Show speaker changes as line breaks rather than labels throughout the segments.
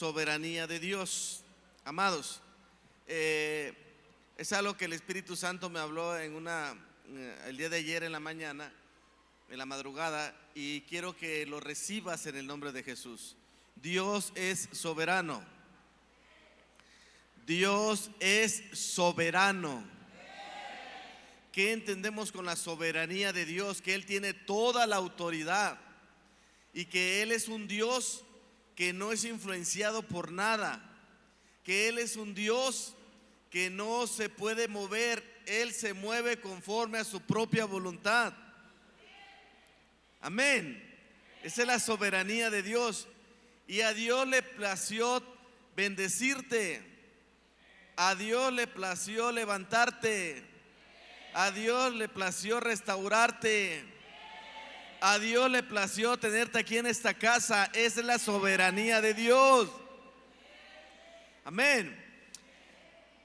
Soberanía de Dios. Amados, es algo que el Espíritu Santo me habló el día de ayer en la mañana, en la madrugada, y quiero que lo recibas en el nombre de Jesús. Dios es soberano. Dios es soberano. ¿Qué entendemos con la soberanía de Dios? Que Él tiene toda la autoridad y que Él es un Dios que no es influenciado por nada, que Él es un Dios que no se puede mover, Él se mueve conforme a su propia voluntad. Amén. Esa es la soberanía de Dios. Y a Dios le plació bendecirte, a Dios le plació levantarte, a Dios le plació restaurarte, a Dios le plació tenerte aquí en esta casa. Esa es la soberanía de Dios. Amén.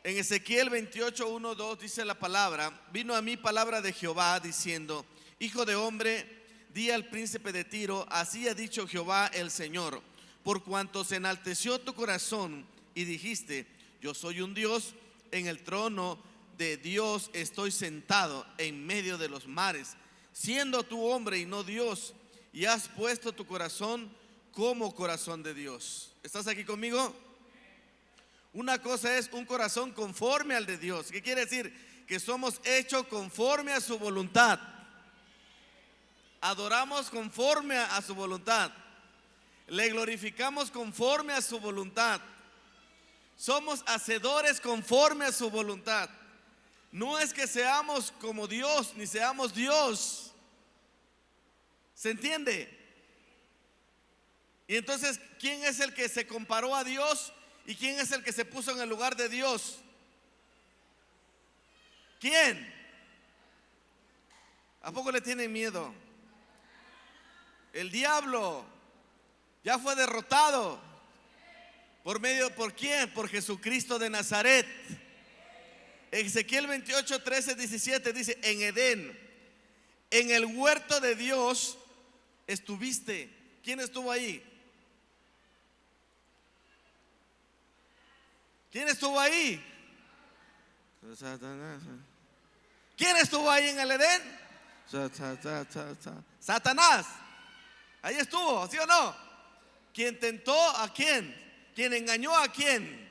En Ezequiel 28, 1, 2 dice la palabra: vino a mí palabra de Jehová diciendo: hijo de hombre, di al príncipe de Tiro, así ha dicho Jehová el Señor, por cuanto se enalteció tu corazón y dijiste: yo soy un Dios, en el trono de Dios estoy sentado en medio de los mares, siendo tú hombre y no Dios, y has puesto tu corazón como corazón de Dios. ¿Estás aquí conmigo? Una cosa es un corazón conforme al de Dios. ¿Qué quiere decir? Que somos hechos conforme a su voluntad. Adoramos conforme a su voluntad. Le glorificamos conforme a su voluntad. Somos hacedores conforme a su voluntad. No es que seamos como Dios, ni seamos Dios. ¿Se entiende? Y entonces, ¿quién es el que se comparó a Dios? ¿Y quién es el que se puso en el lugar de Dios? ¿Quién? ¿A poco le tienen miedo? El diablo ya fue derrotado. ¿Por quién? Por Jesucristo de Nazaret. Ezequiel 28, 13, 17 dice: en Edén, en el huerto de Dios estuviste. ¿Quién estuvo ahí? ¿Quién estuvo ahí? ¿Quién estuvo ahí en el Edén? Satanás. Ahí estuvo, ¿sí o no? ¿Quién tentó a quién? ¿Quién engañó a quién?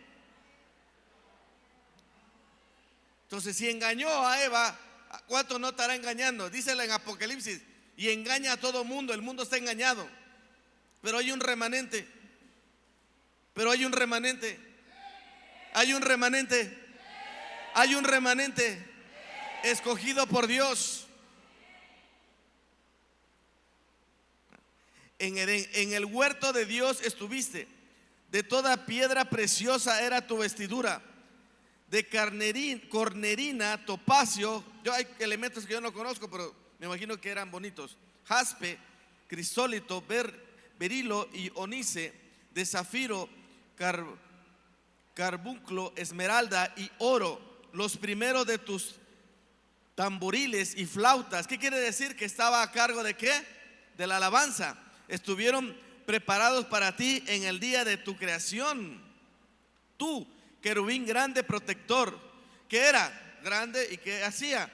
Entonces, si engañó a Eva, ¿cuánto no estará engañando? Díselo en Apocalipsis: y engaña a todo mundo. El mundo está engañado, pero hay un remanente. Pero hay un remanente. Hay un remanente. Hay un remanente escogido por Dios. En Edén, en el huerto de Dios estuviste. De toda piedra preciosa era tu vestidura, de cornerina, topacio. Hay elementos que yo no conozco, pero me imagino que eran bonitos: jaspe, crisólito, berilo y onice, de zafiro, carbunclo, esmeralda y oro. Los primeros de tus tamboriles y flautas. ¿Qué quiere decir? Que estaba a cargo de ¿qué? De la alabanza. Estuvieron preparados para ti en el día de tu creación. Tú, querubín grande protector. ¿Qué era? Grande. ¿Y qué hacía?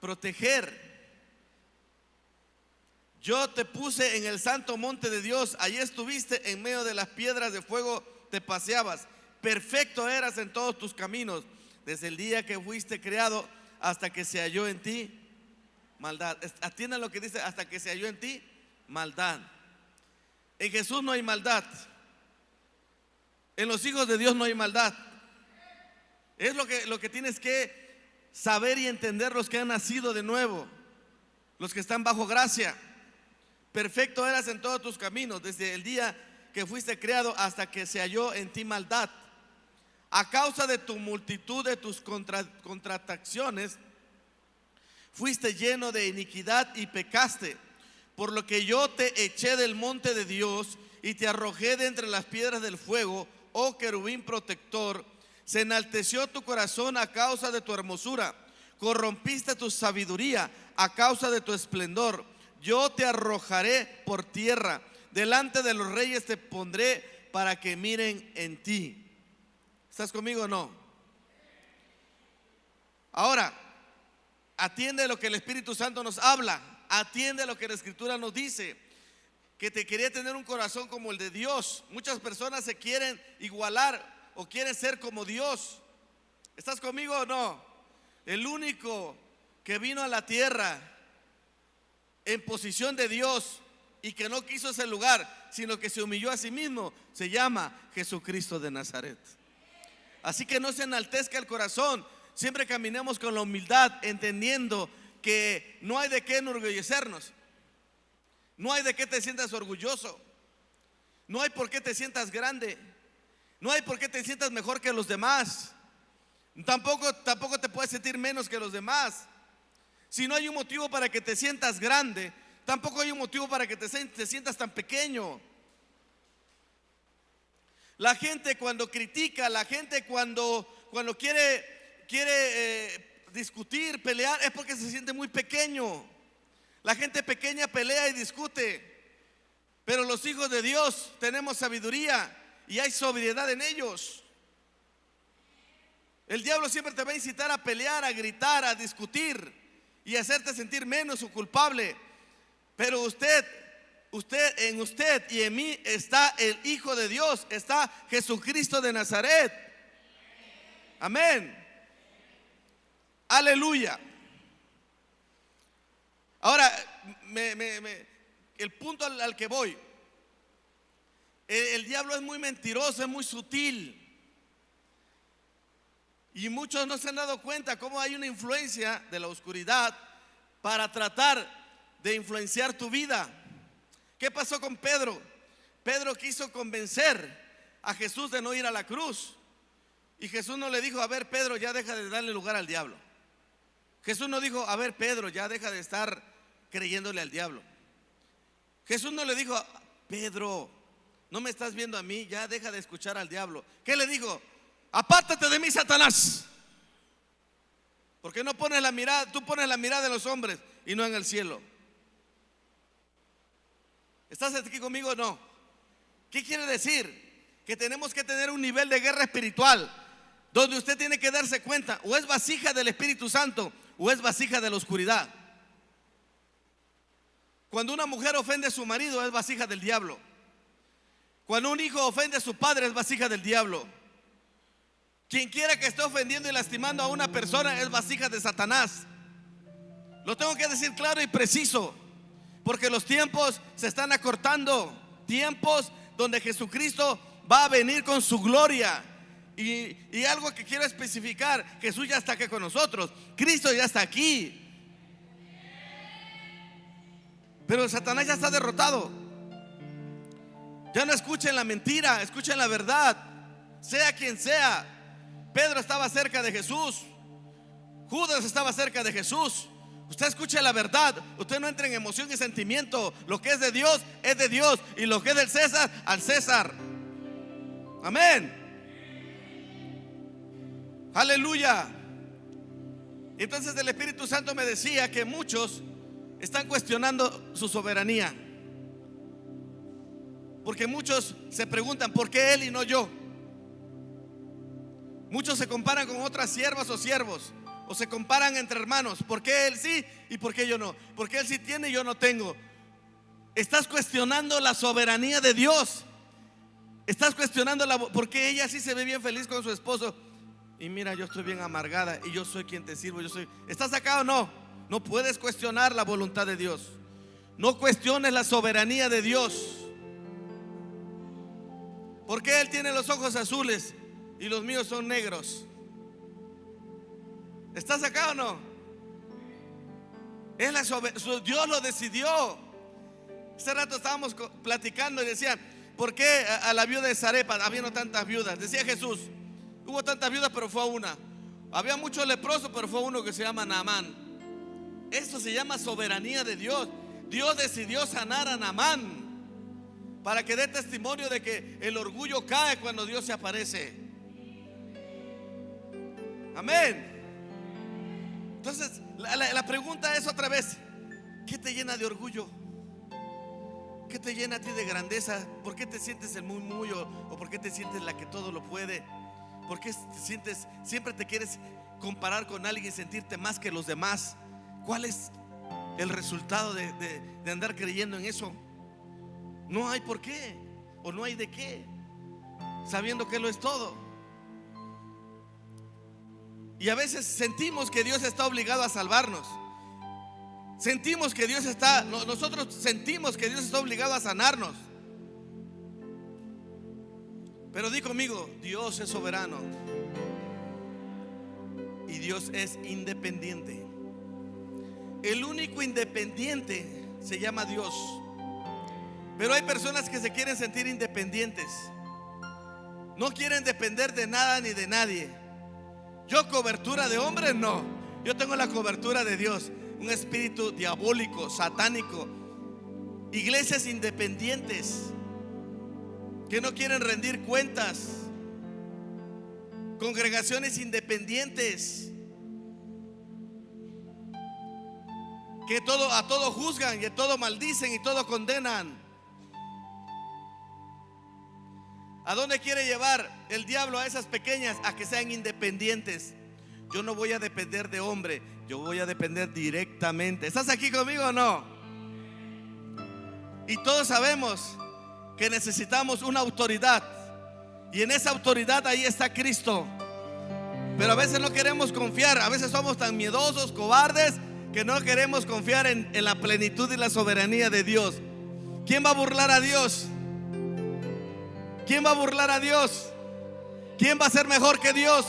Proteger. Yo te puse en el santo monte de Dios. Allí estuviste en medio de las piedras de fuego, te paseabas. Perfecto eras en todos tus caminos, desde el día que fuiste creado hasta que se halló en ti maldad. Atiendan lo que dice: hasta que se halló en ti maldad. En Jesús no hay maldad. En los hijos de Dios no hay maldad. Es lo que tienes que saber y entender los que han nacido de nuevo, los que están bajo gracia. Perfecto eras en todos tus caminos, desde el día que fuiste creado hasta que se halló en ti maldad. A causa de tu multitud de tus contrataciones fuiste lleno de iniquidad y pecaste, por lo que yo te eché del monte de Dios y te arrojé de entre las piedras del fuego, oh querubín protector. Se enalteció tu corazón a causa de tu hermosura, corrompiste tu sabiduría a causa de tu esplendor. Yo te arrojaré por tierra, delante de los reyes te pondré para que miren en ti. ¿Estás conmigo o no? Ahora, atiende lo que el Espíritu Santo nos habla. Atiende lo que la Escritura nos dice. Que te quería tener un corazón como el de Dios. Muchas personas se quieren igualar o quieren ser como Dios. ¿Estás conmigo o no? El único que vino a la tierra en posición de Dios y que no quiso ese lugar, sino que se humilló a sí mismo, se llama Jesucristo de Nazaret. Así que no se enaltezca el corazón. Siempre caminemos con la humildad, entendiendo que no hay de qué enorgullecernos. No hay de qué te sientas orgulloso. No hay por qué te sientas grande. No hay por qué te sientas mejor que los demás. Tampoco te puedes sentir menos que los demás. Si no hay un motivo para que te sientas grande, tampoco hay un motivo para que te sientas tan pequeño. La gente cuando critica, la gente cuando quiere discutir, pelear, es porque se siente muy pequeño. La gente pequeña pelea y discute, pero los hijos de Dios tenemos sabiduría y hay sobriedad en ellos. El diablo siempre te va a incitar a pelear, a gritar, a discutir y a hacerte sentir menos o culpable. Pero en usted y en mí está el Hijo de Dios, está Jesucristo de Nazaret. Amén. Aleluya. Ahora, el punto al que voy, el diablo es muy mentiroso, es muy sutil. Y muchos no se han dado cuenta cómo hay una influencia de la oscuridad para tratar de influenciar tu vida. ¿Qué pasó con Pedro? Pedro quiso convencer a Jesús de no ir a la cruz. Y Jesús no le dijo: a ver, Pedro, ya deja de darle lugar al diablo. Jesús no dijo: a ver, Pedro, ya deja de estar creyéndole al diablo. Jesús no le dijo: Pedro, no me estás viendo a mí, ya deja de escuchar al diablo. ¿Qué le dijo? Apártate de mí, Satanás. Porque no pones la mirada, tú pones la mirada en los hombres y no en el cielo. ¿Estás aquí conmigo o no? ¿Qué quiere decir? Que tenemos que tener un nivel de guerra espiritual donde usted tiene que darse cuenta: o es vasija del Espíritu Santo o es vasija de la oscuridad. Cuando una mujer ofende a su marido, es vasija del diablo. Cuando un hijo ofende a su padre, es vasija del diablo. Quien quiera que esté ofendiendo y lastimando a una persona es vasija de Satanás. Lo tengo que decir claro y preciso, porque los tiempos se están acortando. Tiempos donde Jesucristo va a venir con su gloria. Y algo que quiero especificar: Jesús ya está aquí con nosotros. Cristo ya está aquí. Pero Satanás ya está derrotado. Ya no escuchen la mentira, escuchen la verdad, sea quien sea. Pedro estaba cerca de Jesús. Judas estaba cerca de Jesús. Usted escuche la verdad. Usted no entre en emoción y sentimiento. Lo que es de Dios es de Dios, y lo que es del César, al César. Amén. Aleluya. Entonces el Espíritu Santo me decía que muchos están cuestionando su soberanía, porque muchos se preguntan: ¿por qué él y no yo? Muchos se comparan con otras siervas o siervos, o se comparan entre hermanos: ¿por qué él sí y por qué yo no? ¿Por qué él sí tiene y yo no tengo? Estás cuestionando la soberanía de Dios. Estás cuestionando por qué ella sí se ve bien feliz con su esposo y mira, yo estoy bien amargada y yo soy quien te sirvo. ¿Estás acá o no? No puedes cuestionar la voluntad de Dios. No cuestiones la soberanía de Dios. ¿Por qué él tiene los ojos azules y los míos son negros? ¿Estás acá o no? Dios lo decidió. Este rato estábamos platicando y decían: ¿por qué a la viuda de Sarepta habiendo tantas viudas? Decía Jesús: hubo tantas viudas, pero fue una. Había muchos leprosos, pero fue uno que se llama Naamán. Esto se llama soberanía de Dios. Dios decidió sanar a Naamán para que dé testimonio de que el orgullo cae cuando Dios se aparece. Amén. Entonces la pregunta es otra vez: ¿qué te llena de orgullo? qué te llena a ti de grandeza? ¿Por qué te sientes el muy muy o por qué te sientes la que todo lo puede? ¿Por qué te sientes, siempre te quieres comparar con alguien y sentirte más que los demás? ¿Cuál es el resultado de andar creyendo en eso? No hay por qué, o no hay de qué, sabiendo que lo es todo. Y a veces sentimos que Dios está obligado a salvarnos. Sentimos que Dios está, nosotros sentimos que Dios está obligado a sanarnos. Pero di conmigo, Dios es soberano y Dios es independiente. El único independiente se llama Dios. Pero hay personas que se quieren sentir independientes. No quieren depender de nada ni de nadie. Yo cobertura de hombre no. Yo tengo la cobertura de Dios. Un espíritu diabólico, satánico. Iglesias independientes que no quieren rendir cuentas. Congregaciones independientes que a todo juzgan y a todo maldicen y todo condenan. ¿A dónde quiere llevar el diablo a esas pequeñas? A que sean independientes. Yo no voy a depender de hombre, yo voy a depender directamente. ¿Estás aquí conmigo o no? Y todos sabemos que necesitamos una autoridad, y en esa autoridad ahí está Cristo. Pero a veces no queremos confiar. A veces somos tan miedosos, cobardes, que no queremos confiar en la plenitud y la soberanía de Dios. ¿Quién va a burlar a Dios? ¿Quién va a burlar a Dios? ¿Quién va a ser mejor que Dios?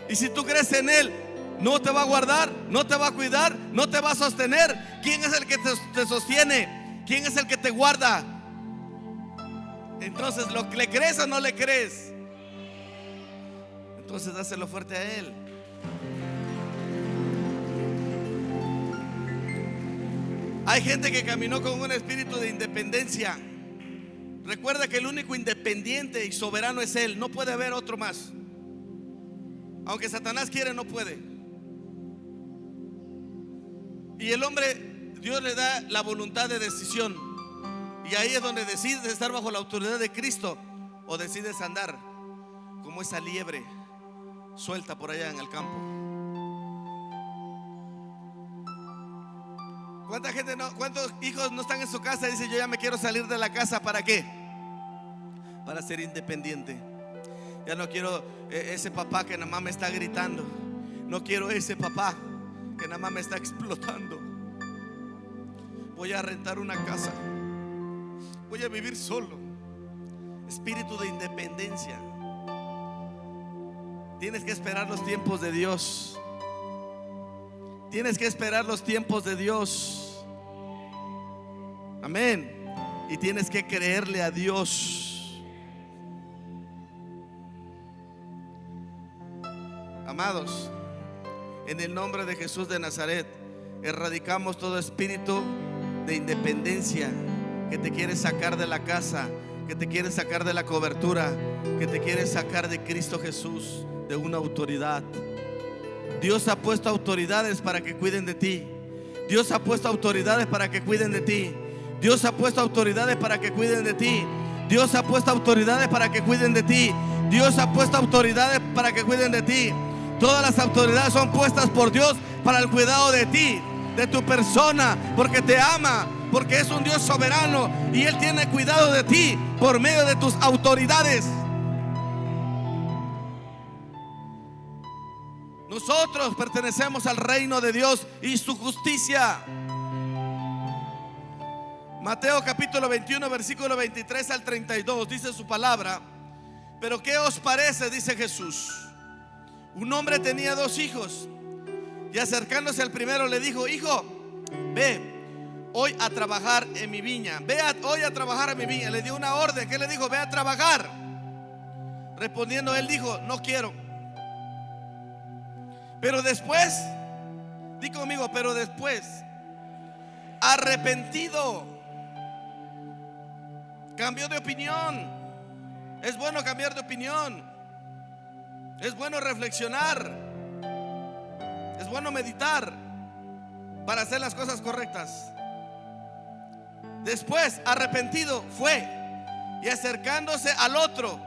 Y si tú crees en Él, no te va a guardar, no te va a cuidar, no te va a sostener. ¿Quién es el que te sostiene? ¿Quién es el que te guarda? Entonces, ¿le crees o no le crees? Entonces dáselo fuerte a Él. Hay gente que caminó con un espíritu de independencia. Recuerda que el único independiente y soberano es Él. No puede haber otro más. Aunque Satanás quiere, no puede. Y el hombre, Dios le da la voluntad de decisión. Y ahí es donde decides estar bajo la autoridad de Cristo, o decides andar como esa liebre suelta por allá en el campo. ¿Cuántos hijos no están en su casa y dicen: yo ya me quiero salir de la casa? ¿Para qué? Para ser independiente. Ya no quiero ese papá que nada más me está gritando. No quiero ese papá que nada más me está explotando. Voy a rentar una casa. Voy a vivir solo. Espíritu de independencia. Tienes que esperar los tiempos de Dios. Tienes que esperar los tiempos de Dios. Amén. Y tienes que creerle a Dios. Amados, en el nombre de Jesús de Nazaret, erradicamos todo espíritu de independencia que te quiere sacar de la casa, que te quiere sacar de la cobertura, que te quiere sacar de Cristo Jesús, de una autoridad. Dios ha puesto autoridades para que cuiden de ti. Dios ha puesto autoridades para que cuiden de ti. Dios ha puesto autoridades para que cuiden de ti. Dios ha puesto autoridades para que cuiden de ti. Dios ha puesto autoridades para que cuiden de ti. Todas las autoridades son puestas por Dios para el cuidado de ti, de tu persona, porque te ama, porque es un Dios soberano y Él tiene cuidado de ti por medio de tus autoridades. Nosotros pertenecemos al reino de Dios y su justicia. Mateo capítulo 21 versículo 23 al 32 dice su palabra: pero ¿qué os parece? Dice Jesús. Un hombre tenía 2 hijos, y acercándose al primero le dijo: hijo, ve hoy a trabajar en mi viña. Hoy a trabajar en mi viña. Le dio una orden. ¿Qué le dijo? Ve a trabajar. Respondiendo él dijo: no quiero. Pero después, di conmigo, pero después, arrepentido, cambió de opinión. Es bueno cambiar de opinión. Es bueno reflexionar. Es bueno meditar para hacer las cosas correctas. Después, arrepentido, fue y acercándose al otro,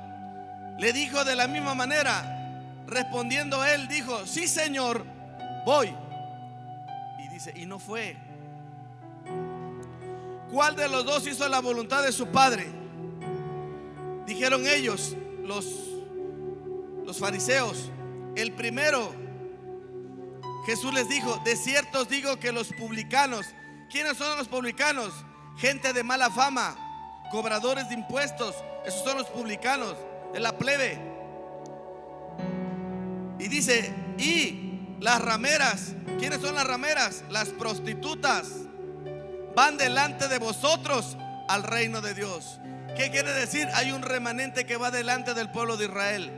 le dijo de la misma manera. Respondiendo él, dijo: sí, Señor, voy. Y dice: y no fue. ¿Cuál de los dos hizo la voluntad de su padre? Dijeron ellos, los fariseos: el primero. Jesús les dijo: de cierto os digo que los publicanos. ¿Quiénes son los publicanos? Gente de mala fama, cobradores de impuestos. Esos son los publicanos, de la plebe. Y dice: y las rameras. ¿Quiénes son las rameras? Las prostitutas. Van delante de vosotros al reino de Dios. ¿Qué quiere decir? Hay un remanente que va delante del pueblo de Israel.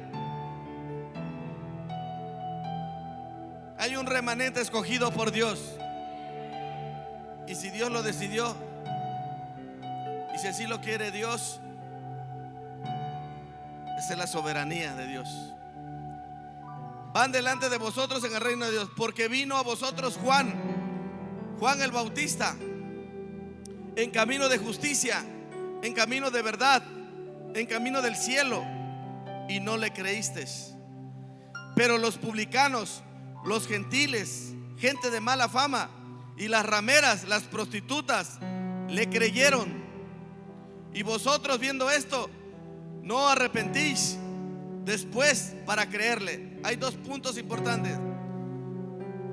Hay un remanente escogido por Dios. Y si Dios lo decidió, y si así lo quiere Dios, esa es la soberanía de Dios. Van delante de vosotros en el reino de Dios, porque vino a vosotros Juan el Bautista, en camino de justicia, en camino de verdad, en camino del cielo, y no le creísteis. Pero los publicanos, los gentiles, gente de mala fama, y las rameras, las prostitutas, le creyeron. Y vosotros, viendo esto, no arrepentís después para creerle. Hay dos puntos importantes.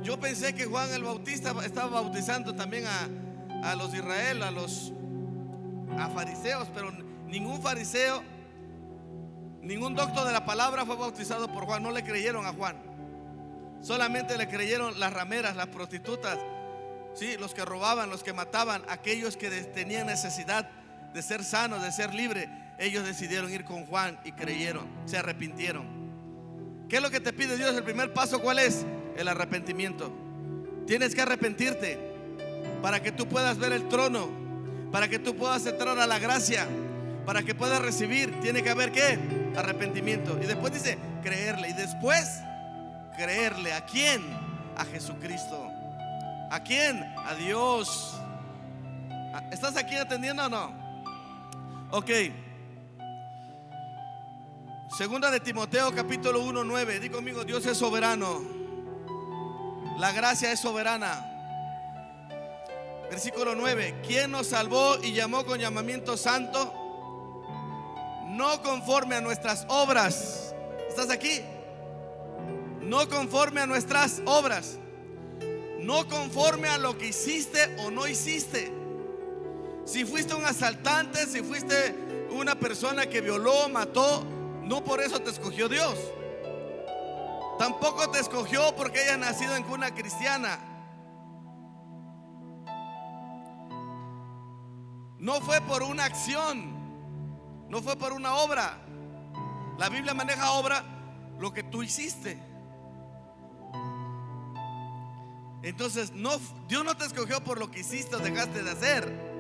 Yo pensé que Juan el Bautista estaba bautizando también a los de Israel, a fariseos, pero ningún fariseo, ningún doctor de la palabra fue bautizado por Juan. No le creyeron a Juan. Solamente le creyeron las rameras, las prostitutas, sí, los que robaban, los que mataban, aquellos que tenían necesidad de ser sanos, de ser libres. Ellos decidieron ir con Juan y creyeron, se arrepintieron. ¿Qué es lo que te pide Dios? El primer paso, ¿cuál es? El arrepentimiento. Tienes que arrepentirte para que tú puedas ver el trono, para que tú puedas entrar a la gracia, para que puedas recibir. Tiene que haber ¿qué? Arrepentimiento. Y después dice creerle. Y después creerle. ¿A quién? A Jesucristo. ¿A quién? A Dios. ¿Estás aquí atendiendo o no? Ok. Segunda de Timoteo capítulo 1:9. Di conmigo: Dios es soberano. La gracia es soberana. Versículo 9. ¿Quién nos salvó y llamó con llamamiento santo? No conforme a nuestras obras. ¿Estás aquí? No conforme a nuestras obras. No conforme a lo que hiciste o no hiciste. Si fuiste un asaltante, si fuiste una persona que violó, mató, no por eso te escogió Dios. Tampoco te escogió porque hayas nacido en cuna cristiana. No fue por una acción, no fue por una obra. La Biblia maneja obra lo que tú hiciste. Entonces Dios no te escogió por lo que hiciste o dejaste de hacer.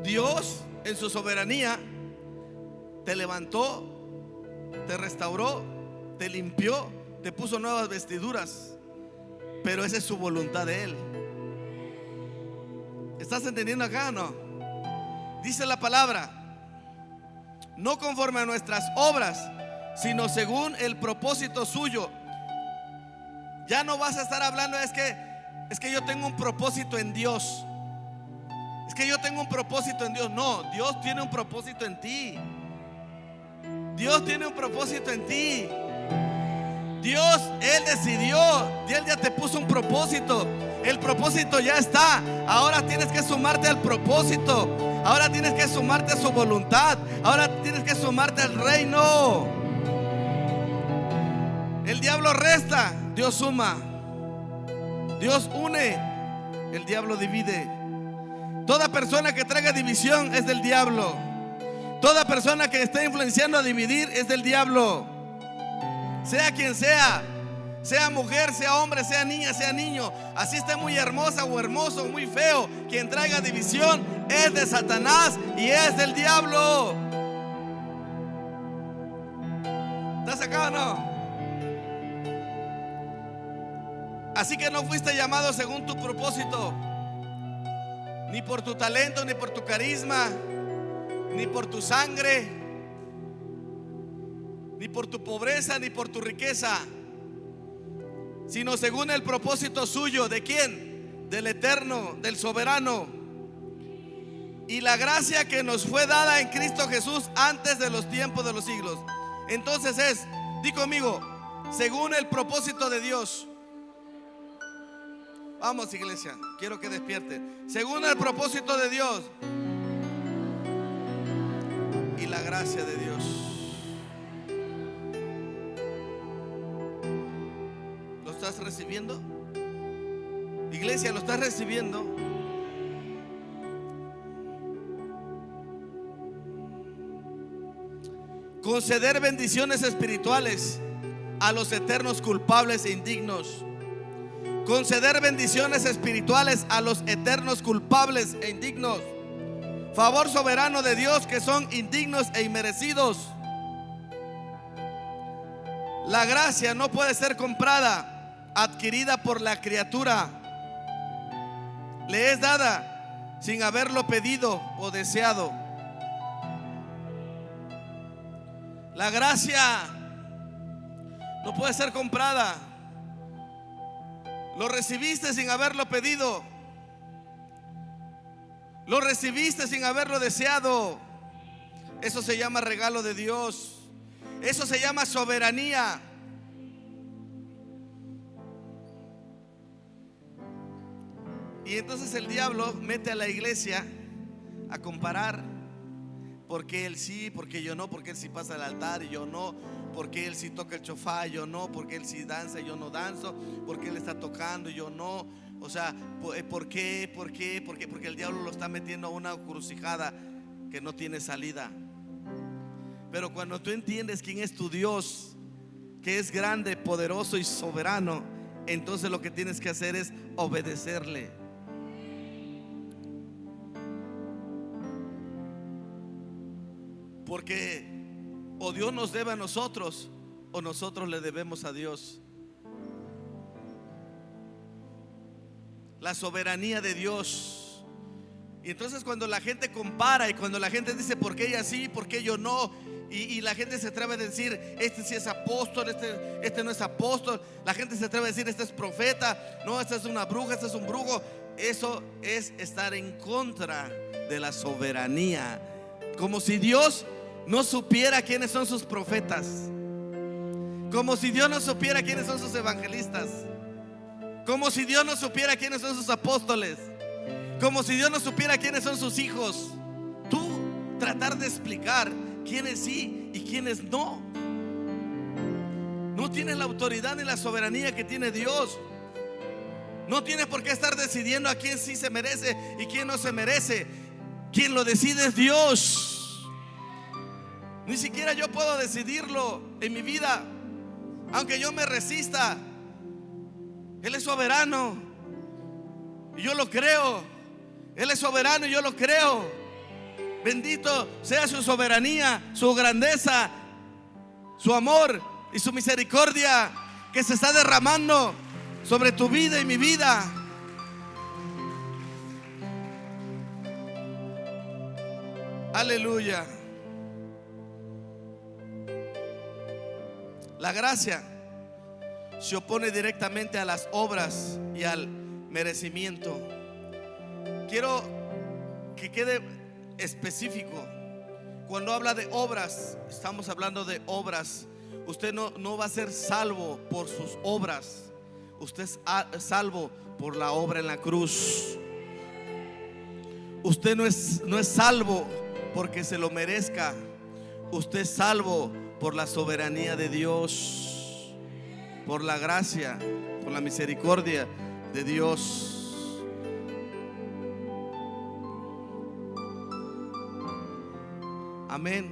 Dios en su soberanía te levantó, te restauró, te limpió, te puso nuevas vestiduras. Pero esa es su voluntad de Él. ¿Estás entendiendo acá o no? Dice la palabra: no conforme a nuestras obras, sino según el propósito suyo. Ya no vas a estar hablando es que yo tengo un propósito en Dios. Es que yo tengo un propósito en Dios. No, Dios tiene un propósito en ti. Dios tiene un propósito en ti. Dios, Él decidió. Él ya te puso un propósito. El propósito ya está. Ahora tienes que sumarte al propósito. Ahora tienes que sumarte a su voluntad. Ahora tienes que sumarte al reino. El diablo resta, Dios suma. Dios une, el diablo divide. Toda persona que traiga división es del diablo. Toda persona que esté influenciando a dividir es del diablo. Sea quien sea, sea mujer, sea hombre, sea niña, sea niño, así esté muy hermosa o hermoso, muy feo, quien traiga división es de Satanás y es del diablo. ¿Estás acá o no? Así que no fuiste llamado según tu propósito. ni por tu talento, ni por tu carisma, ni por tu sangre, ni por tu pobreza, ni por tu riqueza, sino según el propósito suyo. ¿De quién? Del Eterno, del Soberano. Y la gracia que nos fue dada en Cristo Jesús antes de los tiempos de los siglos. Entonces di conmigo, según el propósito de Dios. Vamos, iglesia, quiero que despierten. Según el propósito de Dios y la gracia de Dios. ¿Lo estás recibiendo? Iglesia, ¿lo estás recibiendo? Conceder bendiciones espirituales a los eternos culpables e indignos. Conceder bendiciones espirituales a los eternos culpables e indignos. Favor soberano de Dios que son indignos e inmerecidos. La gracia no puede ser comprada, adquirida por la criatura. Le es dada sin haberlo pedido o deseado. La gracia no puede ser comprada. Lo recibiste sin haberlo pedido. Lo recibiste sin haberlo deseado. Eso se llama regalo de Dios. Eso se llama soberanía. Y entonces el diablo mete a la iglesia a comparar. Porque él sí, porque yo no, porque él sí pasa al altar y yo no, porque él sí toca el chofá y yo no, porque él sí danza y yo no danzo, porque él está tocando y yo no. O sea, ¿por qué? Porque el diablo lo está metiendo a una crucijada que no tiene salida. Pero cuando tú entiendes quién es tu Dios, que es grande, poderoso y soberano, entonces lo que tienes que hacer es obedecerle. Porque o Dios nos debe a nosotros o nosotros le debemos a Dios. La soberanía de Dios. Y entonces cuando la gente compara y cuando la gente dice ¿por qué ella sí, por qué yo no? Y la gente se atreve a decir este sí es apóstol, este no es apóstol. La gente se atreve a decir este es profeta, no, esta es una bruja, este es un brujo. Eso es estar en contra de la soberanía. Como si Dios no supiera quiénes son sus profetas. Como si Dios no supiera quiénes son sus evangelistas. Como si Dios no supiera quiénes son sus apóstoles. Como si Dios no supiera quiénes son sus hijos. Tú tratar de explicar quiénes sí y quiénes no. No tienes la autoridad ni la soberanía que tiene Dios. No tienes por qué estar decidiendo a quién sí se merece y quién no se merece. Quien lo decide es Dios. Ni siquiera yo puedo decidirlo en mi vida. Aunque yo me resista, Él es soberano y yo lo creo. Él es soberano y yo lo creo. Bendito sea su soberanía, su grandeza, su amor y su misericordia que se está derramando sobre tu vida y mi vida. Aleluya. La gracia se opone directamente a las obras y al merecimiento. Quiero que quede específico. Cuando habla de obras, estamos hablando de obras. Usted no va a ser salvo por sus obras. Usted es salvo por la obra en la cruz. Usted no es salvo porque se lo merezca. Usted es salvo por la soberanía de Dios, por la gracia, por la misericordia de Dios. Amén.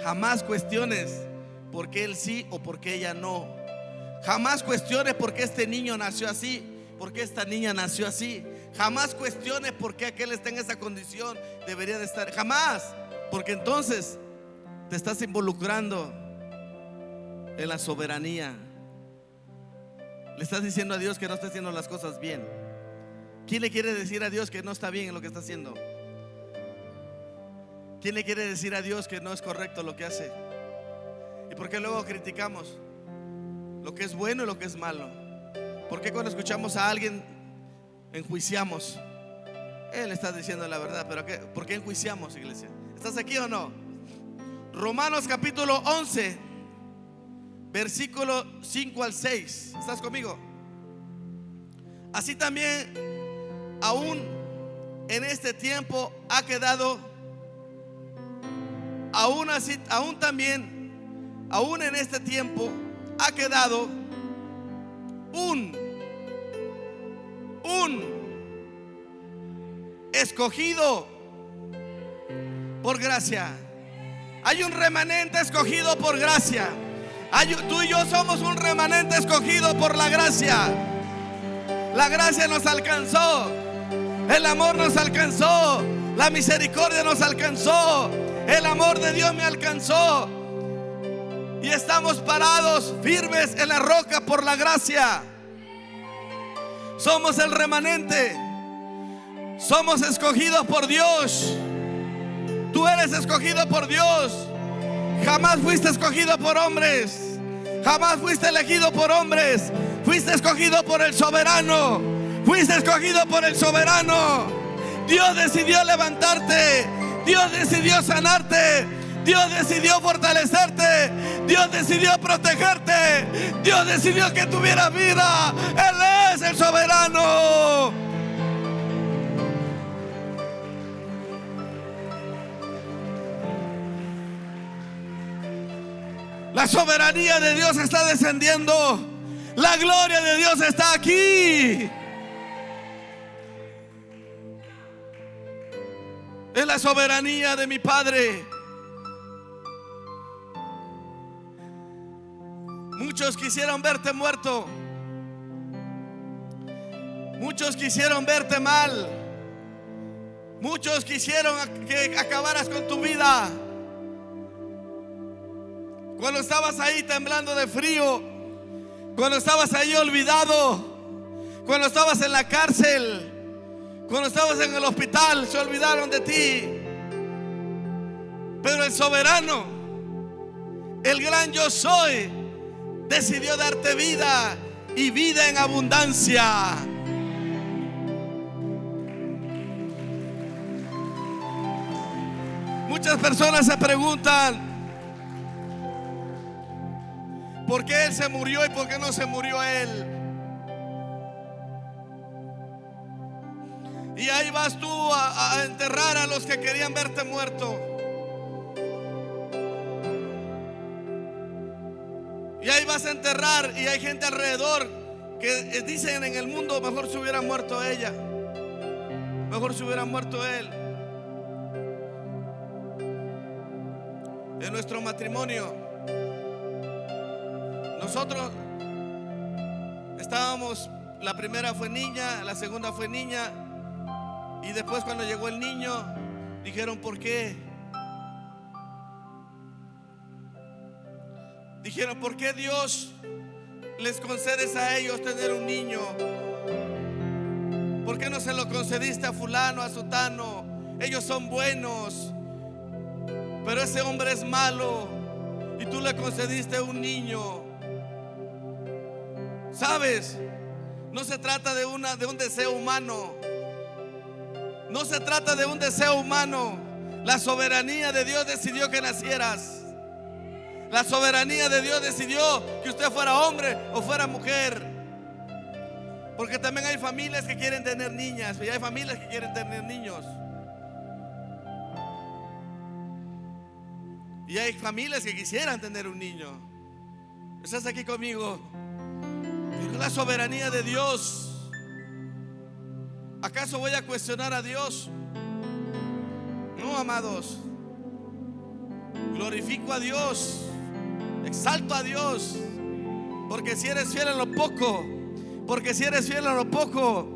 Jamás cuestiones por qué él sí o por qué ella no. Jamás cuestiones por qué este niño nació así, por qué esta niña nació así. Jamás cuestiones por qué aquel está en esa condición, debería de estar. Jamás, porque entonces te estás involucrando en la soberanía. Le estás diciendo a Dios que no está haciendo las cosas bien. ¿Quién le quiere decir a Dios que no está bien en lo que está haciendo? ¿Quién le quiere decir a Dios que no es correcto lo que hace? ¿Y por qué luego criticamos lo que es bueno y lo que es malo? ¿Por qué cuando escuchamos a alguien enjuiciamos? Él está diciendo la verdad, pero ¿por qué enjuiciamos, iglesia? ¿Estás aquí o no? Romanos capítulo 11, versículo 5 al 6. ¿Estás conmigo? Así también, aún en este tiempo ha quedado, aún en este tiempo ha quedado un escogido por gracia. Hay un remanente escogido por gracia. Tú y yo somos un remanente escogido por la gracia. La gracia nos alcanzó, el amor nos alcanzó, la misericordia nos alcanzó, el amor de Dios me alcanzó. Y estamos parados firmes en la roca por la gracia. Somos el remanente. Somos escogidos por Dios. Tú eres escogido por Dios. Jamás fuiste escogido por hombres. Jamás fuiste elegido por hombres. Fuiste escogido por el soberano. Fuiste escogido por el soberano. Dios decidió levantarte. Dios decidió sanarte. Dios decidió fortalecerte. Dios decidió protegerte. Dios decidió que tuvieras vida. Él es el soberano. La soberanía de Dios está descendiendo. La gloria de Dios está aquí. Es la soberanía de mi Padre. Muchos quisieron verte muerto. Muchos quisieron verte mal. Muchos quisieron que acabaras con tu vida. Cuando estabas ahí temblando de frío, cuando estabas ahí olvidado, cuando estabas en la cárcel, cuando estabas en el hospital, se olvidaron de ti. Pero el soberano, el gran yo soy, decidió darte vida y vida en abundancia. Muchas personas se preguntan ¿por qué Él se murió y por qué no se murió Él? Y ahí vas tú a enterrar a los que querían verte muerto. Y ahí vas a enterrar y hay gente alrededor que dicen en el mundo mejor se hubiera muerto ella, mejor se hubiera muerto él. En nuestro matrimonio nosotros estábamos, la primera fue niña, la segunda fue niña, y después cuando llegó el niño dijeron ¿por qué? Dijeron ¿por qué Dios les concedes a ellos tener un niño? ¿Por qué no se lo concediste a fulano, a sutano? Ellos son buenos, pero ese hombre es malo y tú le concediste un niño. ¿Sabes? No se trata de un deseo humano. No se trata de un deseo humano. La soberanía de Dios decidió que nacieras. La soberanía de Dios decidió que usted fuera hombre o fuera mujer. Porque también hay familias que quieren tener niñas y hay familias que quieren tener niños. Y hay familias que quisieran tener un niño. ¿Estás aquí conmigo? Pero la soberanía de Dios. ¿Acaso voy a cuestionar a Dios? No, amados. Glorifico a Dios, exalto a Dios, porque si eres fiel en lo poco, porque si eres fiel en lo poco,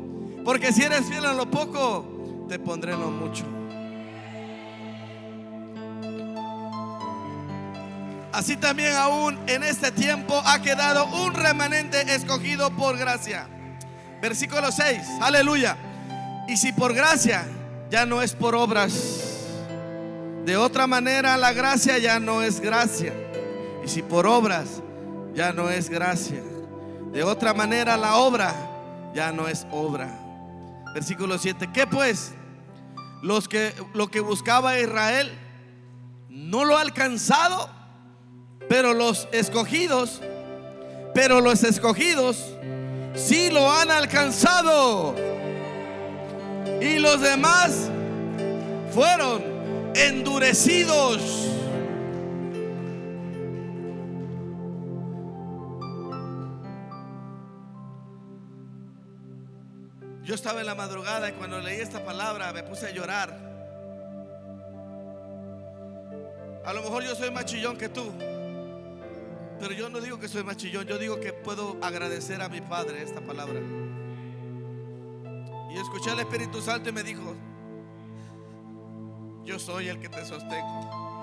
porque si eres fiel en lo poco, te pondré en lo mucho. Así también aún en este tiempo ha quedado un remanente escogido por gracia. Versículo 6, aleluya. Y si por gracia, ya no es por obras. De otra manera, la gracia ya no es gracia. Y si por obras, ya no es gracia. De otra manera, la obra ya no es obra. Versículo 7. ¿Qué pues? Lo que buscaba Israel no lo ha alcanzado, pero los escogidos sí lo han alcanzado. Y los demás fueron endurecidos. Yo estaba en la madrugada y cuando leí esta palabra me puse a llorar. A lo mejor yo soy más chillón que tú, pero yo no digo que soy más chillón. Yo digo que puedo agradecer a mi Padre esta palabra. Y escuché al Espíritu Santo y me dijo: yo soy el que te sostengo,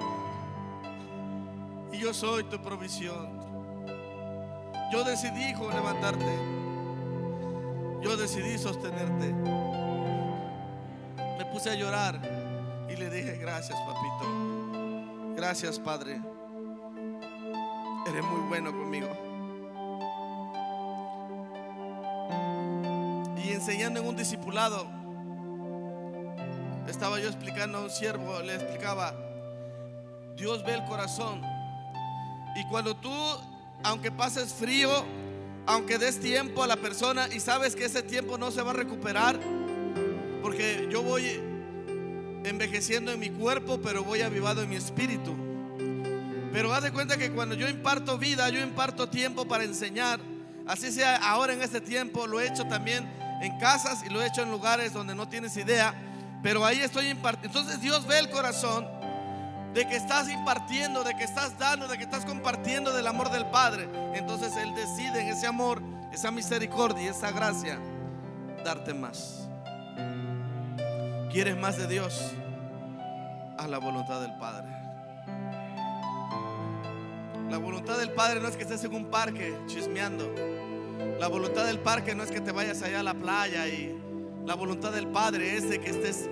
y yo soy tu provisión. Yo decidí, hijo, levantarte. Yo decidí sostenerte. Me puse a llorar y le dije: gracias, papito. Gracias, Padre. Eres muy bueno conmigo. Y enseñando en un discipulado, estaba yo explicando a un siervo, le explicaba: Dios ve el corazón. Y cuando tú, aunque pases frío, aunque des tiempo a la persona y sabes que ese tiempo no se va a recuperar, porque yo voy envejeciendo en mi cuerpo, pero voy avivado en mi espíritu. Pero haz de cuenta que cuando yo imparto vida, yo imparto tiempo para enseñar. Así sea ahora en este tiempo, lo he hecho también en casas y lo he hecho en lugares donde no tienes idea, pero ahí estoy impartiendo. Entonces Dios ve el corazón de que estás impartiendo, de que estás dando, de que estás compartiendo del amor del Padre. Entonces Él decide en ese amor, esa misericordia y esa gracia darte más. ¿Quieres más de Dios? Haz la voluntad del Padre. La voluntad del Padre no es que estés en un parque chismeando. La voluntad del parque no es que te vayas allá a la playa. Y la voluntad del Padre es de que estés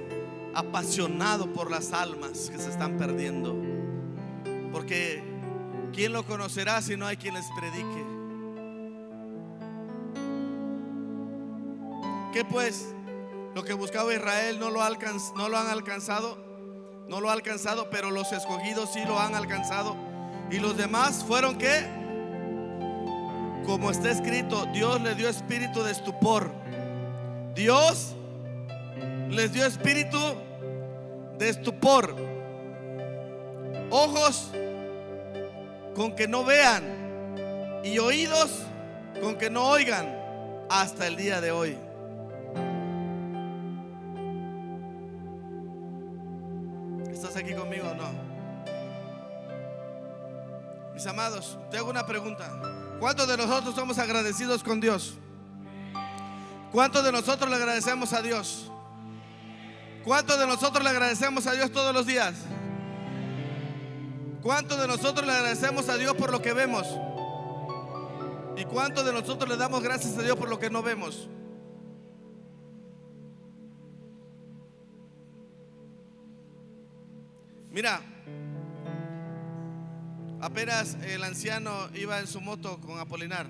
apasionado por las almas que se están perdiendo. Porque ¿quién lo conocerá si no hay quien les predique? ¿Qué pues? Lo que buscaba Israel no lo han alcanzado. No lo ha alcanzado, pero los escogidos sí lo han alcanzado. Y los demás fueron ¿qué? Como está escrito, Dios les dio espíritu de estupor. Dios les dio espíritu de estupor. Ojos con que no vean y oídos con que no oigan hasta el día de hoy. ¿Estás aquí conmigo o no? Mis amados, te hago una pregunta. ¿Cuántos de nosotros somos agradecidos con Dios? ¿Cuántos de nosotros le agradecemos a Dios? ¿Cuántos de nosotros le agradecemos a Dios todos los días? ¿Cuántos de nosotros le agradecemos a Dios por lo que vemos? ¿Y cuántos de nosotros le damos gracias a Dios por lo que no vemos? Mira, apenas el anciano iba en su moto con Apolinar.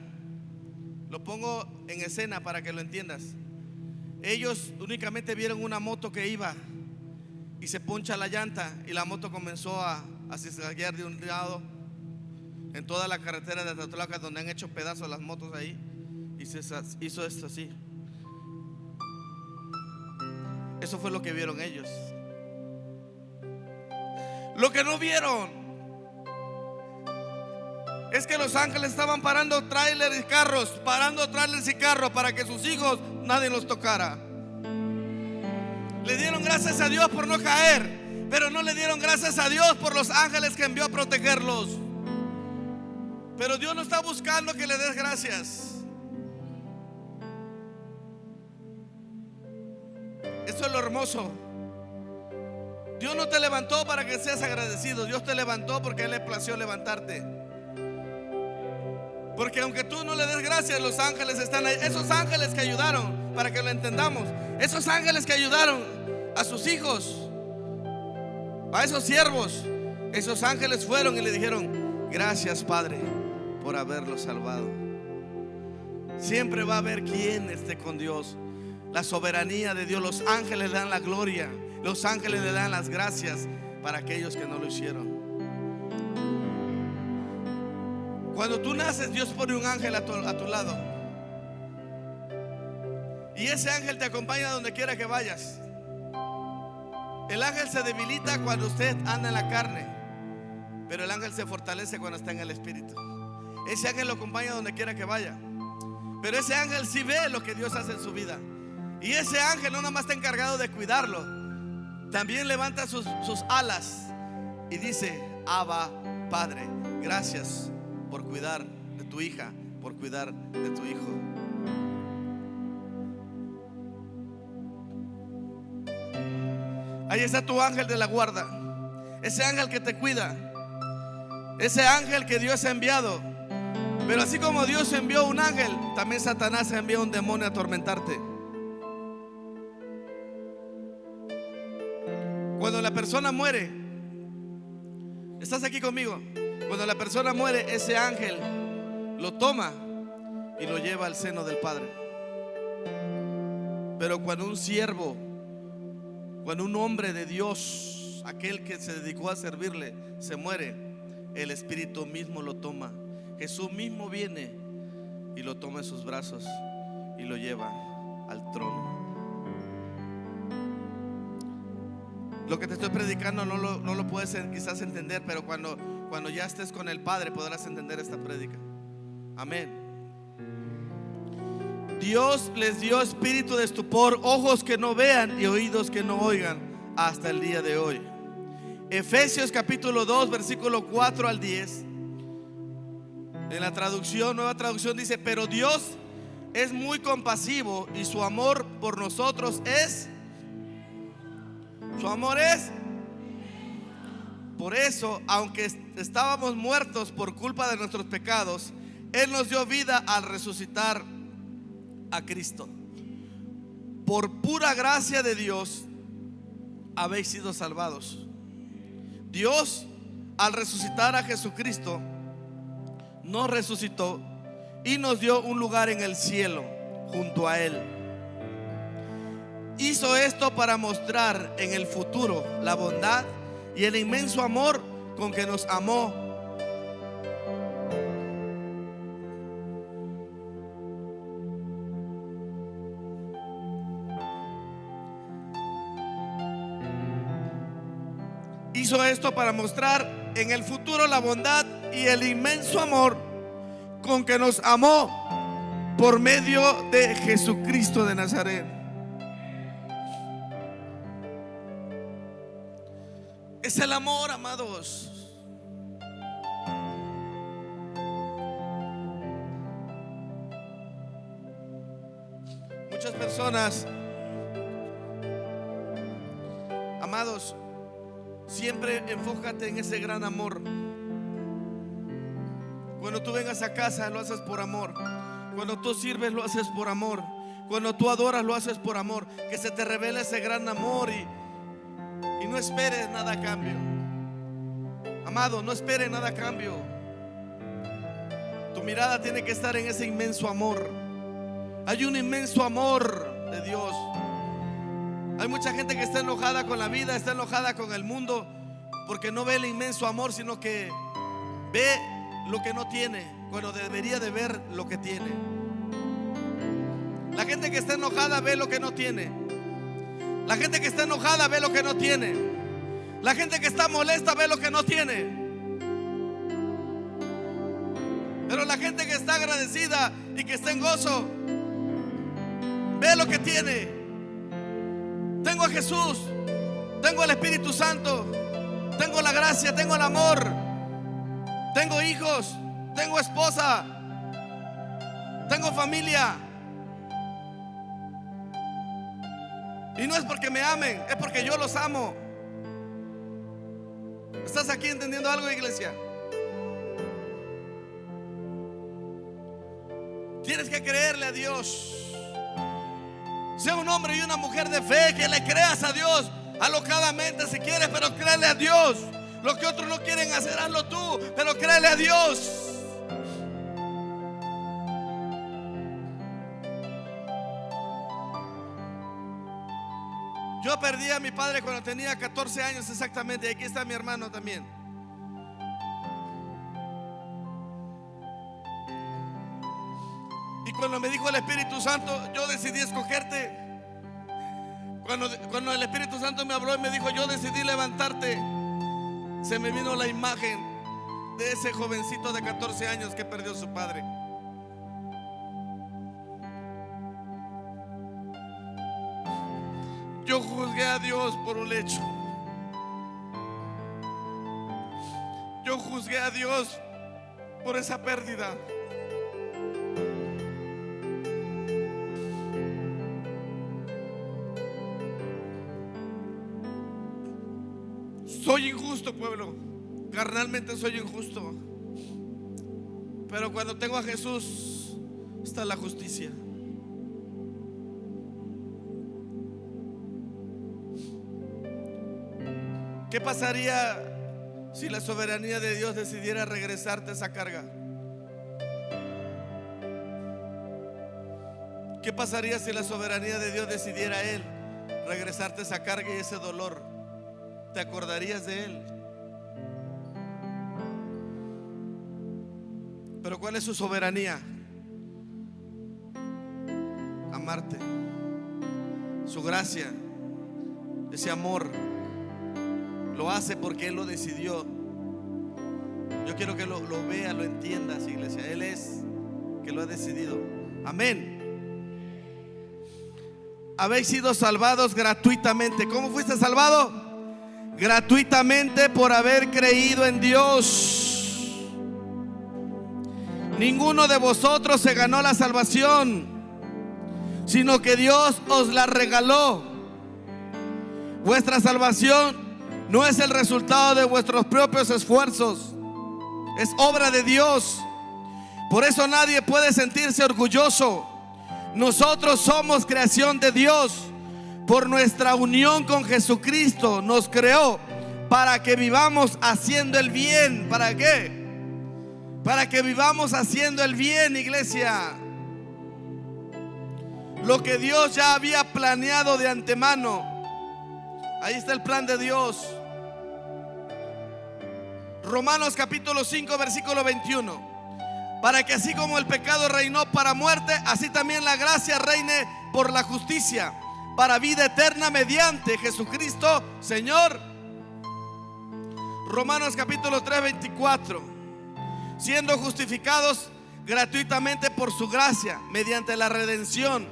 Lo pongo en escena para que lo entiendas. Ellos únicamente vieron una moto que iba y se poncha la llanta y la moto comenzó a zigzaguear de un lado en toda la carretera de Tatlaca, donde han hecho pedazos las motos ahí, y se hizo esto así. Eso fue lo que vieron ellos. Lo que no vieron es que los ángeles estaban parando trailers y carros, para que sus hijos nadie los tocara. Le dieron gracias a Dios por no caer, pero no le dieron gracias a Dios por los ángeles que envió a protegerlos. Pero Dios no está buscando que le des gracias. Eso es lo hermoso. Dios no te levantó para que seas agradecido. Dios te levantó porque a Él le plació levantarte. Porque aunque tú no le des gracias, los ángeles están ahí. Esos ángeles que ayudaron para que lo entendamos. Esos ángeles que ayudaron a sus hijos, a esos siervos, esos ángeles fueron y le dijeron: gracias, Padre, por haberlos salvado. Siempre va a haber quien esté con Dios. La soberanía de Dios. Los ángeles le dan la gloria, los ángeles le dan las gracias para aquellos que no lo hicieron. Cuando tú naces, Dios pone un ángel a tu lado, y ese ángel te acompaña donde quiera que vayas. El ángel se debilita cuando usted anda en la carne, pero el ángel se fortalece cuando está en el espíritu. Ese ángel lo acompaña donde quiera que vaya, pero ese ángel sí ve lo que Dios hace en su vida. Y ese ángel no nada más está encargado de cuidarlo, también levanta sus alas y dice: Abba, Padre, gracias por cuidar de tu hija, por cuidar de tu hijo. Ahí está tu ángel de la guarda, ese ángel que te cuida, ese ángel que Dios ha enviado. Pero así como Dios envió un ángel, también Satanás envió un demonio a atormentarte. Cuando la persona muere, ¿estás aquí conmigo? Cuando la persona muere, ese ángel lo toma y lo lleva al seno del Padre. Pero cuando un siervo, cuando un hombre de Dios, aquel que se dedicó a servirle, se muere, el Espíritu mismo lo toma. Jesús mismo viene y lo toma en sus brazos y lo lleva al trono. Lo que te estoy predicando no lo puedes quizás entender, pero cuando ya estés con el Padre podrás entender esta prédica. Amén. Dios les dio espíritu de estupor, ojos que no vean y oídos que no oigan, hasta el día de hoy. Efesios capítulo 2 versículo 4 al 10. En la traducción, nueva traducción, dice: pero Dios es muy compasivo y su amor por nosotros es. Su amor es. Por eso, aunque estábamos muertos por culpa de nuestros pecados, Él nos dio vida al resucitar a Cristo. Por pura gracia de Dios habéis sido salvados. Dios, al resucitar a Jesucristo, nos resucitó y nos dio un lugar en el cielo junto a Él. Hizo esto para mostrar en el futuro la bondad y el inmenso amor con que nos amó. Hizo esto para mostrar en el futuro la bondad y el inmenso amor con que nos amó por medio de Jesucristo de Nazaret. Es el amor, amados. Muchas personas, amados, siempre enfócate en ese gran amor. Cuando tú vengas a casa, lo haces por amor. Cuando tú sirves, lo haces por amor. Cuando tú adoras, lo haces por amor. Que se te revele ese gran amor y no esperes nada a cambio. Amado, no esperes nada a cambio. Tu mirada tiene que estar en ese inmenso amor. Hay un inmenso amor de Dios. Hay mucha gente que está enojada con la vida, está enojada con el mundo, porque no ve el inmenso amor, sino que ve lo que no tiene, cuando debería de ver lo que tiene. La gente que está enojada ve lo que no tiene. La gente que está enojada ve lo que no tiene. La gente que está molesta ve lo que no tiene. Pero la gente que está agradecida y que está en gozo ve lo que tiene. Tengo a Jesús, tengo el Espíritu Santo, tengo la gracia, tengo el amor, tengo hijos, tengo esposa, tengo familia. Y no es porque me amen, es porque yo los amo. ¿Estás aquí entendiendo algo, iglesia? Tienes que creerle a Dios. Sea un hombre y una mujer de fe, que le creas a Dios alocadamente si quieres, pero créele a Dios. Lo que otros no quieren hacer, hazlo tú, pero créele a Dios. Yo perdí a mi padre cuando tenía 14 años exactamente. Y aquí está mi hermano también. Y cuando me dijo el Espíritu Santo, yo decidí escogerte. Cuando el Espíritu Santo me habló y me dijo, yo decidí levantarte, se me vino la imagen de ese jovencito de 14 años que perdió a su padre. Yo juzgué a Dios por un hecho. Yo juzgué a Dios por esa pérdida. Soy injusto, pueblo. Carnalmente soy injusto. Pero cuando tengo a Jesús, está la justicia. ¿Qué pasaría si la soberanía de Dios decidiera regresarte esa carga? ¿Qué pasaría si la soberanía de Dios decidiera Él regresarte esa carga y ese dolor? ¿Te acordarías de Él? Pero ¿cuál es su soberanía? Amarte. Su gracia, ese amor, lo hace porque Él lo decidió. Yo quiero que lo vea, lo entiendas, iglesia. Él es que lo ha decidido. Amén. Habéis sido salvados gratuitamente. ¿Cómo fuiste salvado? Gratuitamente, por haber creído en Dios. Ninguno de vosotros se ganó la salvación, sino que Dios os la regaló. Vuestra salvación no es el resultado de vuestros propios esfuerzos, es obra de Dios. Por eso nadie puede sentirse orgulloso. Nosotros somos creación de Dios. Por nuestra unión con Jesucristo nos creó para que vivamos haciendo el bien. ¿Para qué? Para que vivamos haciendo el bien, iglesia. Lo que Dios ya había planeado de antemano. Ahí está el plan de Dios. Romanos capítulo 5 versículo 21. Para que así como el pecado reinó para muerte, así también la gracia reine por la justicia, para vida eterna mediante Jesucristo Señor. Romanos capítulo 3 24. Siendo justificados gratuitamente por su gracia, mediante la redención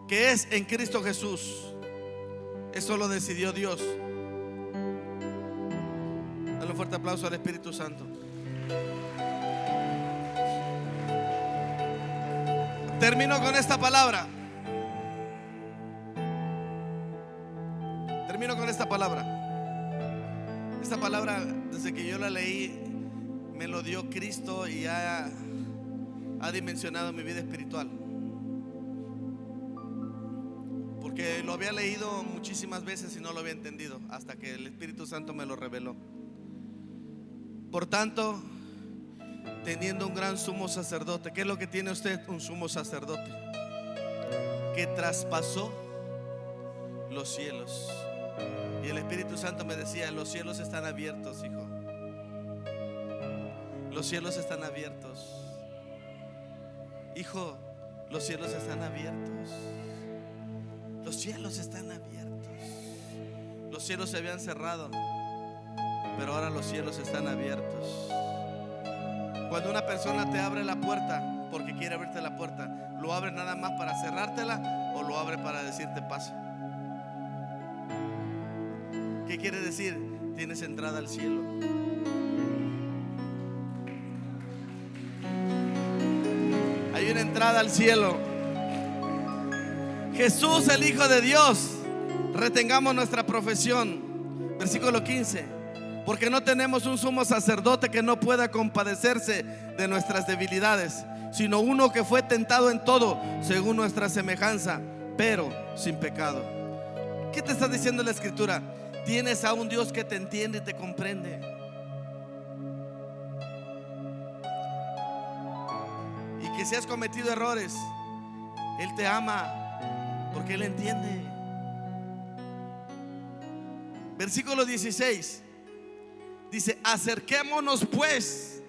que es en Cristo Jesús. Eso lo decidió Dios. Dale un fuerte aplauso al Espíritu Santo. Termino con esta palabra. Termino con esta palabra. Esta palabra, desde que yo la leí, me lo dio Cristo y ha dimensionado mi vida espiritual. Porque lo había leído muchísimas veces y no lo había entendido hasta que el Espíritu Santo me lo reveló. Por tanto, teniendo un gran sumo sacerdote, ¿qué es lo que tiene usted? Un sumo sacerdote que traspasó los cielos. Y el Espíritu Santo me decía: los cielos están abiertos, hijo. Los cielos están abiertos. Hijo, los cielos están abiertos. Los cielos están abiertos. Los cielos se habían cerrado, pero ahora los cielos están abiertos. Cuando una persona te abre la puerta porque quiere abrirte la puerta, ¿lo abre nada más para cerrártela o lo abre para decirte pasa? ¿Qué quiere decir? Tienes entrada al cielo. Hay una entrada al cielo. Jesús, el Hijo de Dios. Retengamos nuestra profesión. Versículo 15. Porque no tenemos un sumo sacerdote que no pueda compadecerse de nuestras debilidades, sino uno que fue tentado en todo según nuestra semejanza, pero sin pecado. ¿Qué te está diciendo la Escritura? Tienes a un Dios que te entiende y te comprende. Y que si has cometido errores, Él te ama porque Él entiende. Versículo 16 dice: acerquémonos pues.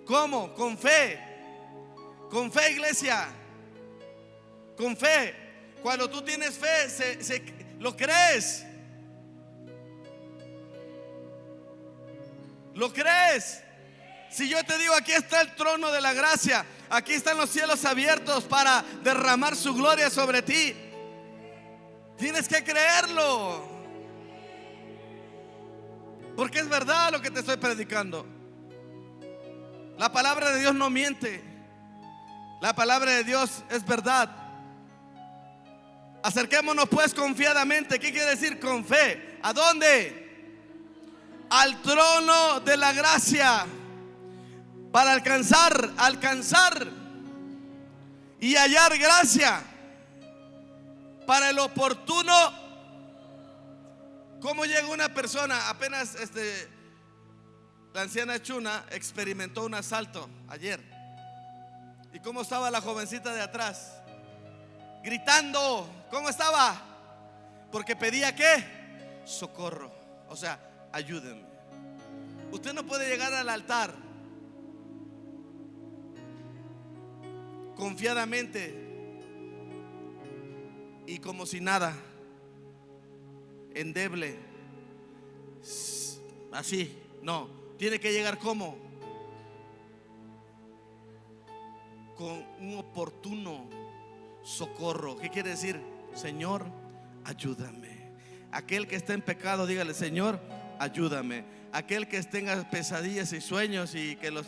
¿Cómo? Con fe. Con fe, iglesia. Con fe. Cuando tú tienes fe, lo crees. ¿Lo crees? Si yo te digo, aquí está el trono de la gracia, aquí están los cielos abiertos para derramar su gloria sobre ti, tienes que creerlo, porque es verdad lo que te estoy predicando. La palabra de Dios no miente. La palabra de Dios es verdad. Acerquémonos pues confiadamente. ¿Qué quiere decir con fe? ¿A dónde? Al trono de la gracia, para alcanzar y hallar gracia para el oportuno. ¿Cómo llega una persona? Apenas la anciana Chuna experimentó un asalto ayer. ¿Y cómo estaba la jovencita de atrás? Gritando. ¿Cómo estaba? Porque pedía ¿qué? Socorro. O sea, ayúdenme. Usted no puede llegar al altar confiadamente y como si nada, endeble, así. No, tiene que llegar como con un oportuno socorro. ¿Qué quiere decir? Señor, ayúdame. Aquel que está en pecado, dígale: Señor, ayúdame. Aquel que tenga pesadillas y sueños y que los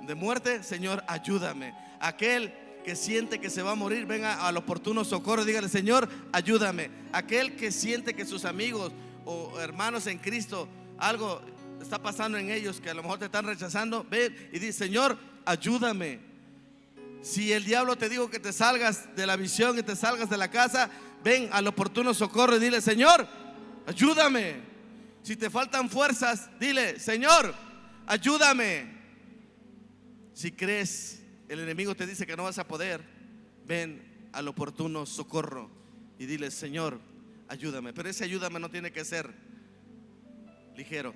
de muerte, Señor, ayúdame. Aquel que siente que se va a morir, venga al oportuno socorro, dígale: Señor, ayúdame. Aquel que siente que sus amigos o hermanos en Cristo, algo está pasando en ellos, que a lo mejor te están rechazando, ven y dice: Señor, ayúdame. Si el diablo te dijo que te salgas de la visión, que te salgas de la casa, ven al oportuno socorro y dile: Señor, ayúdame. Si te faltan fuerzas, dile: Señor, ayúdame. Si crees, el enemigo te dice que no vas a poder, ven al oportuno socorro y dile: Señor, ayúdame. Pero ese ayúdame no tiene que ser ligero,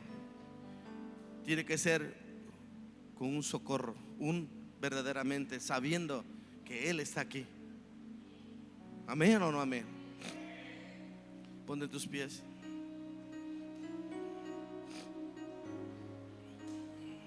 tiene que ser con un socorro, verdaderamente sabiendo que Él está aquí. Amén o no amén. Ponte tus pies.